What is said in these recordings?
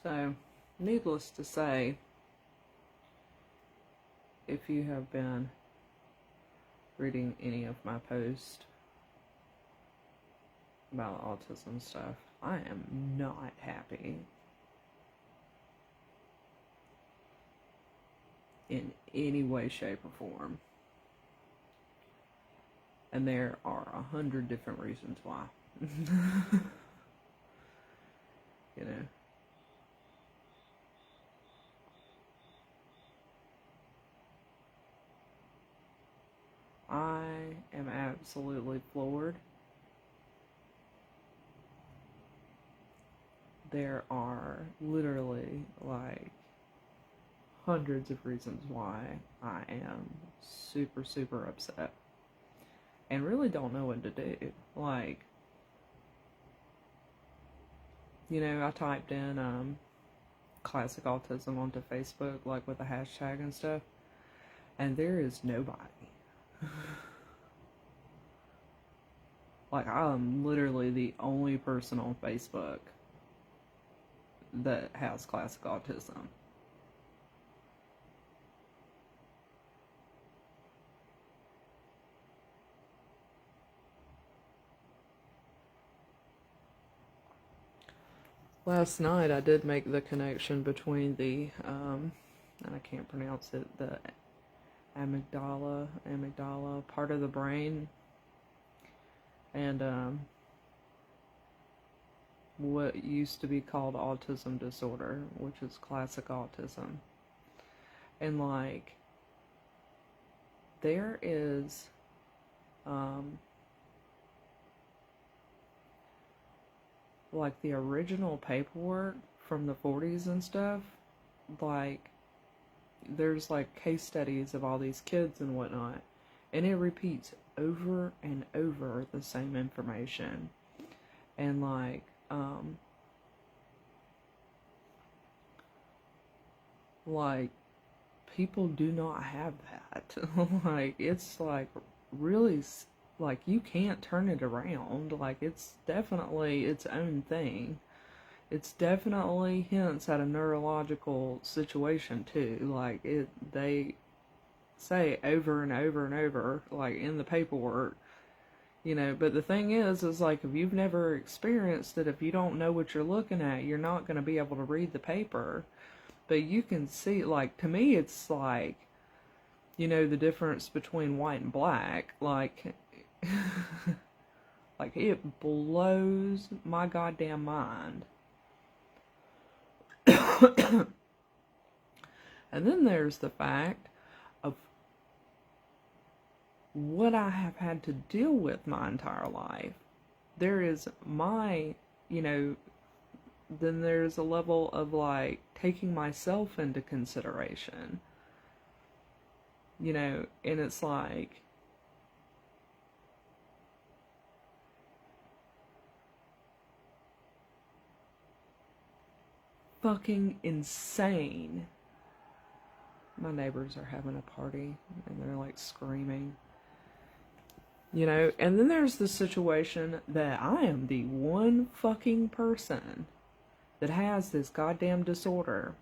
So, needless to say, if you have been reading any of my posts about autism stuff, I am not happy in any way, shape, or form. And there are 100 different reasons why. You know. I am absolutely floored. There are literally like hundreds of reasons why I am super, super upset and really don't know what to do. Like, you know, I typed in classic autism onto Facebook, like with a hashtag and stuff, and there is nobody. Like, I'm literally the only person on Facebook that has classic autism. Last night I did make the connection between the, and I can't pronounce it, the amygdala part of the brain, and what used to be called autism disorder, which is classic autism. And like, there is like the original paperwork from the 40s and stuff, like there's like case studies of all these kids and whatnot, and it repeats over and over the same information. And like people do not have that. Like, it's like really, like, you can't turn it around. Like, it's definitely its own thing. It's definitely hints at a neurological situation too. Like, they say over and over and over, like in the paperwork, you know. But the thing is like, if you've never experienced it, if you don't know what you're looking at, you're not going to be able to read the paper. But you can see, like, to me, it's like, you know, the difference between white and black, like, like, it blows my goddamn mind. And then there's the fact of what I have had to deal with my entire life. There is my, you know, then there's a level of like taking myself into consideration, you know. And it's like, fucking insane. My neighbors are having a party and they're like screaming, you know. And then there's the situation that I am the one fucking person that has this goddamn disorder,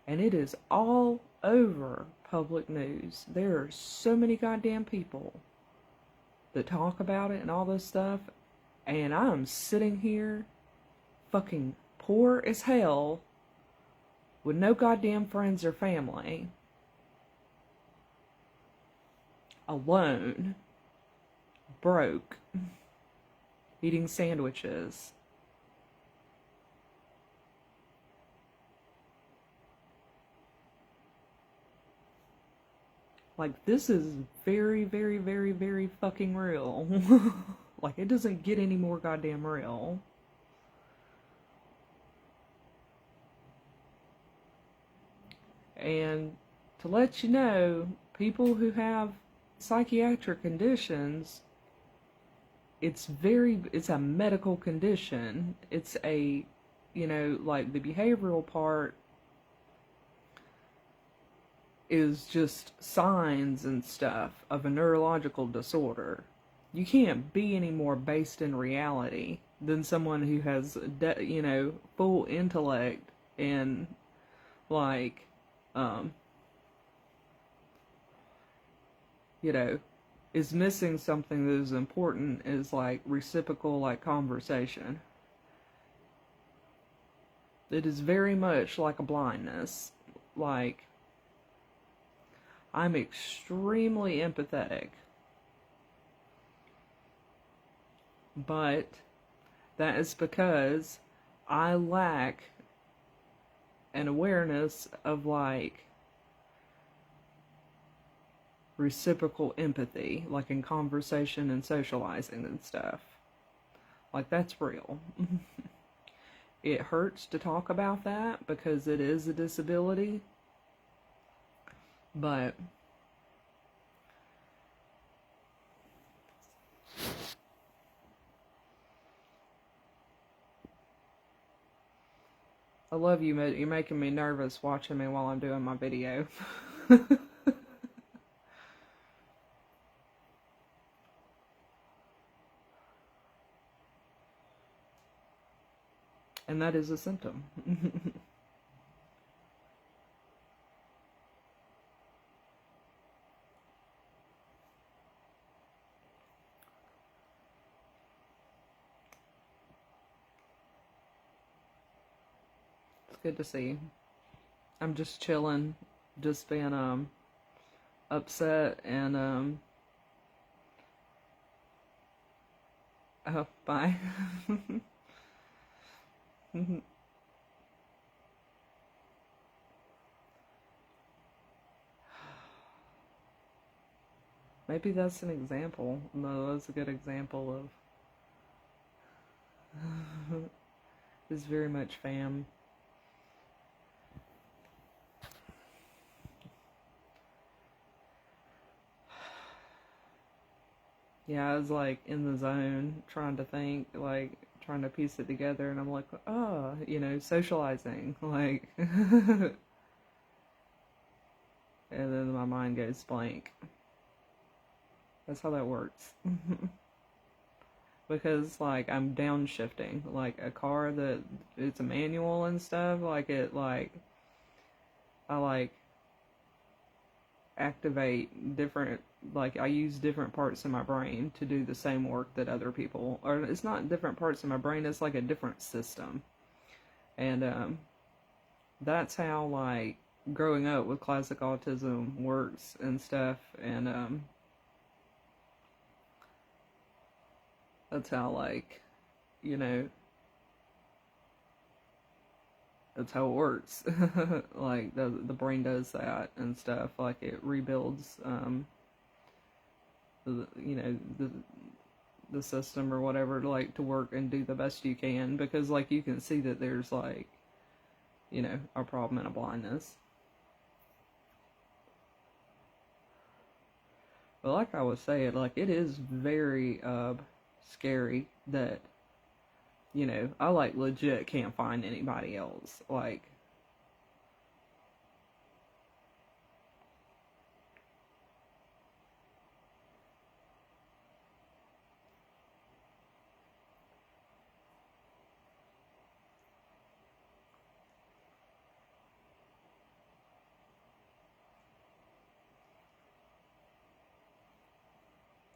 and it is all over public news. There are so many goddamn people that talk about it and all this stuff, and I'm sitting here fucking poor as hell with no goddamn friends or family, alone, broke, eating sandwiches. Like, this is very, very, very, very fucking real. Like, it doesn't get any more goddamn real. And to let you know, people who have psychiatric conditions, it's a medical condition. It's a, you know, like, the behavioral part is just signs and stuff of a neurological disorder. You can't be any more based in reality than someone who has, full intellect and, like, um, you know, is missing something that is important, is like reciprocal, like, conversation. It is very much like a blindness. Like, I'm extremely empathetic, but that is because I lack an awareness of, like, reciprocal empathy, like in conversation and socializing and stuff. Like, that's real. It hurts to talk about that because it is a disability, but I love you. You're making me nervous watching me while I'm doing my video. And that is a symptom. It's good to see you. I'm just chilling, just being upset and oh, bye. Maybe that's an example. No, that's a good example of is very much fam. Yeah, I was like in the zone trying to think, like trying to piece it together, and I'm like, oh, socializing, like, and then my mind goes blank. That's how that works. Because, like, I'm downshifting, like a car that it's a manual and stuff, like I like activate different, like, I use different parts of my brain to do the same work that other people, or it's not different parts of my brain, it's like a different system. And that's how, like, growing up with classic autism works and stuff. And that's how, like, you know that's how it works. Like, the brain does that and stuff, like it rebuilds the, the system or whatever, like, to work and do the best you can, because, like, you can see that there's, like, a problem and a blindness. But like I was saying, like, it is very scary that, I, like, legit can't find anybody else. Like,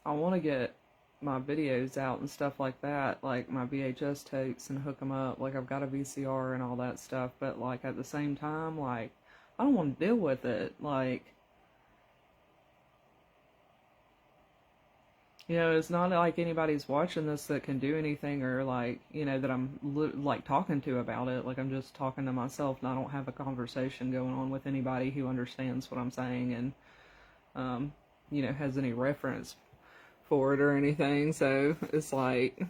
I want to get my videos out and stuff like that, like my VHS tapes, and hook them up. Like, I've got a VCR and all that stuff, but, like, at the same time, like, I don't want to deal with it. Like, it's not like anybody's watching this that can do anything, or, like, that I'm like talking to about it. Like, I'm just talking to myself, and I don't have a conversation going on with anybody who understands what I'm saying and has any reference for it or anything. So it's like,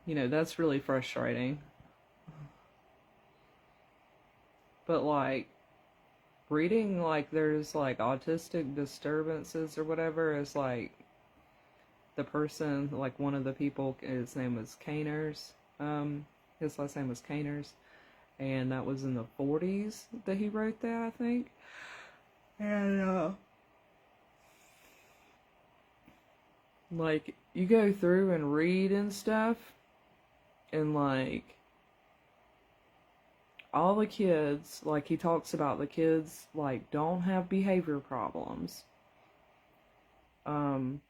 that's really frustrating. But, like, reading, like, there's, like, autistic disturbances or whatever, is like the person, like, one of the people, his name was Caners. His last name was Caners, and that was in the 40s that he wrote that, I think. And Like, you go through and read and stuff, and like, all the kids, like, he talks about the kids, like, don't have behavior problems. Um,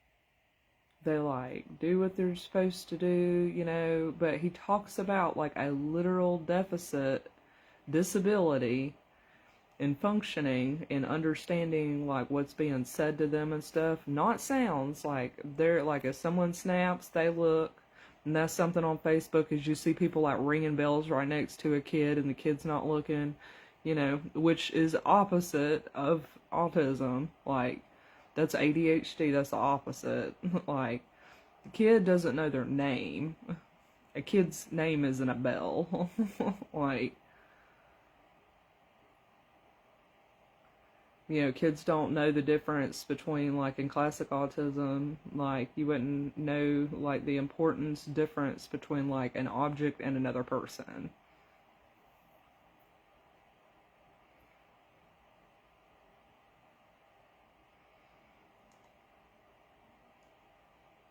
they like do what they're supposed to do, but he talks about like a literal deficit, disability in functioning and understanding like what's being said to them and stuff, not sounds. Like, they're like, if someone snaps, they look. And that's something on Facebook, is you see people like ringing bells right next to a kid and the kid's not looking, which is opposite of autism. Like, that's ADHD, that's the opposite. Like, the kid doesn't know their name. A kid's name isn't a bell. Like, kids don't know the difference between, like, in classic autism, like, you wouldn't know, like, the importance difference between, like, an object and another person.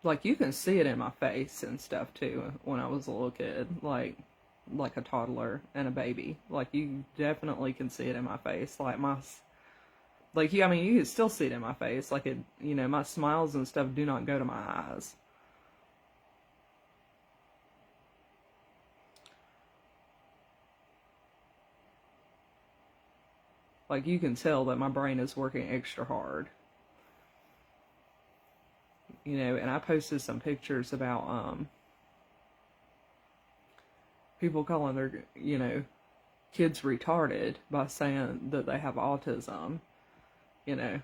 Like, you can see it in my face and stuff, too, when I was a little kid, like a toddler and a baby. Like, you definitely can see it in my face. Like, I mean, you can still see it in my face. Like, my smiles and stuff do not go to my eyes. Like, you can tell that my brain is working extra hard. And I posted some pictures about, people calling their, kids retarded by saying that they have autism, and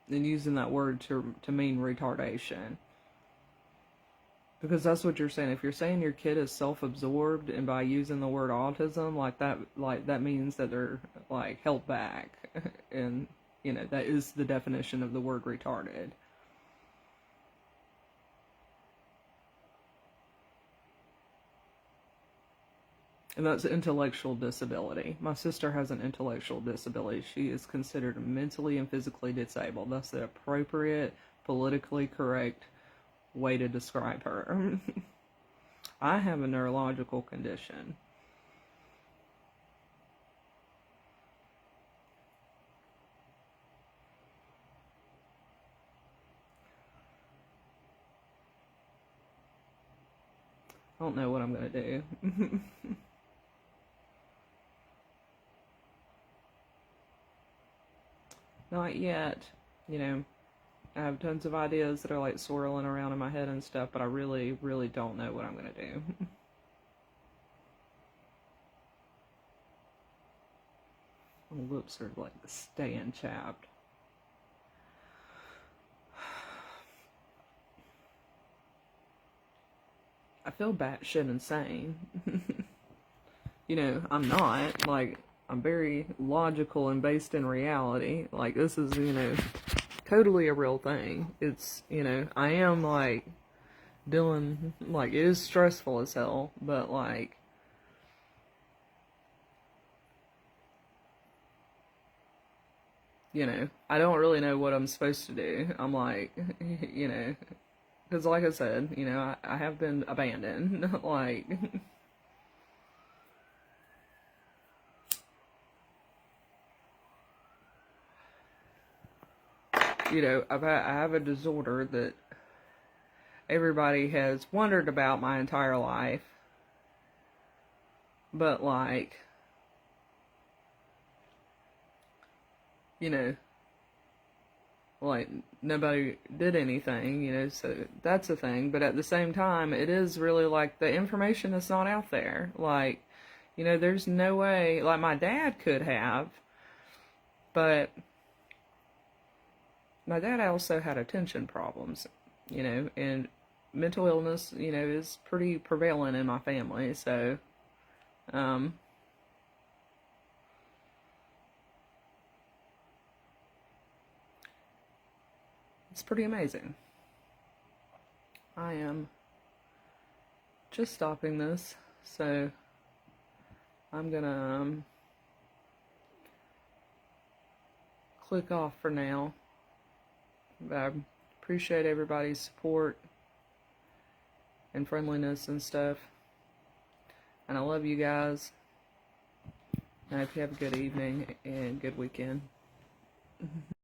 using that word to mean retardation. Because that's what you're saying. If you're saying your kid is self-absorbed, and by using the word autism, that means that they're, like, held back. And, that is the definition of the word retarded. And that's intellectual disability. My sister has an intellectual disability. She is considered mentally and physically disabled. That's the appropriate, politically correct way to describe her. I have a neurological condition. I don't know what I'm going to do. Not yet. I have tons of ideas that are like swirling around in my head and stuff, but I really, really don't know what I'm going to do. My lips are like staying chapped. I feel batshit insane. I'm not. Like, I'm very logical and based in reality. Like, this is, totally a real thing. It's, I am, like, dealing, like, it is stressful as hell, but, like, I don't really know what I'm supposed to do. I'm like, because, like I said, I have been abandoned. Like, I have a disorder that everybody has wondered about my entire life. But, like, like, nobody did anything, so that's a thing. But at the same time, it is really, like, the information is not out there. Like, there's no way, like, my dad could have, but my dad also had attention problems, and mental illness, is pretty prevalent in my family, so, it's pretty amazing. I am just stopping this, so I'm gonna click off for now. I appreciate everybody's support and friendliness and stuff. And I love you guys. And I hope you have a good evening and good weekend.